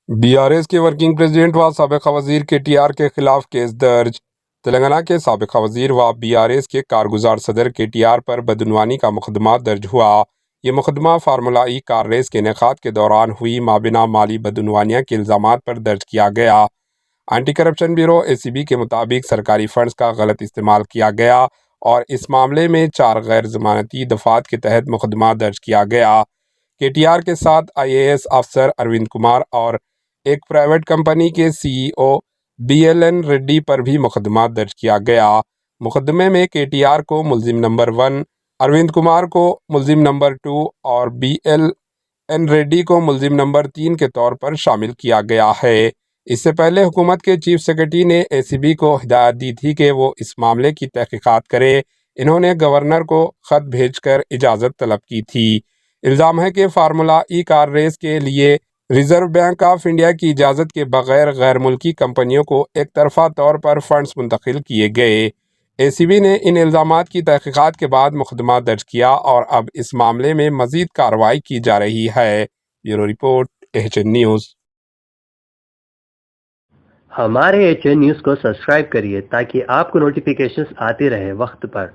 Be R S کے working president و سابق وزیر کے ٹی آر کے خلاف کیس درج۔ تلنگانہ کے سابق وزیر و بی آر ایس کے کارگزار صدر کے ٹی آر پر بدعنوانی کا مقدمہ درج ہوا۔ یہ مقدمہ فارمولا ای کار ریس کے انعقاد کے دوران ہوئی مابینہ مالی بدعنوانیوں کے الزامات پر درج کیا گیا۔ اینٹی کرپشن بیورو اے سی بی کے مطابق سرکاری فنڈز کا غلط استعمال کیا گیا اور اس معاملے میں 4 غیر ضمانتی دفعات کے تحت مقدمہ درج کیا گیا۔ کے ٹی آر کے ساتھ آئی اے ایس افسر اروند کمار اور ایک پرائیویٹ کمپنی کے C E O B L N Reddy پر بھی مقدمہ درج کیا گیا۔ مقدمے میں کے ٹی آر کو ملزم نمبر 1، اروند کمار کو ملزم نمبر 2 اور بی ایل این ریڈی کو ملزم نمبر 3 کے طور پر شامل کیا گیا ہے۔ اس سے پہلے حکومت کے چیف سیکرٹری نے اے سی بی کو ہدایت دی تھی کہ وہ اس معاملے کی تحقیقات کرے۔ انہوں نے گورنر کو خط بھیج کر اجازت طلب کی تھی۔ الزام ہے کہ فارمولا ای کار ریس کے لیے ریزرو بینک آف انڈیا کی اجازت کے بغیر غیر ملکی کمپنیوں کو ایک طرفہ طور پر فنڈز منتقل کیے گئے۔ اے سی بی نے ان الزامات کی تحقیقات کے بعد مقدمہ درج کیا اور اب اس معاملے میں مزید کارروائی کی جا رہی ہے۔ Bureau report H N news. ہمارے ایچ این نیوز کو سبسکرائب کریے تاکہ آپ کو نوٹیفیکیشنز آتے رہیں وقت پر۔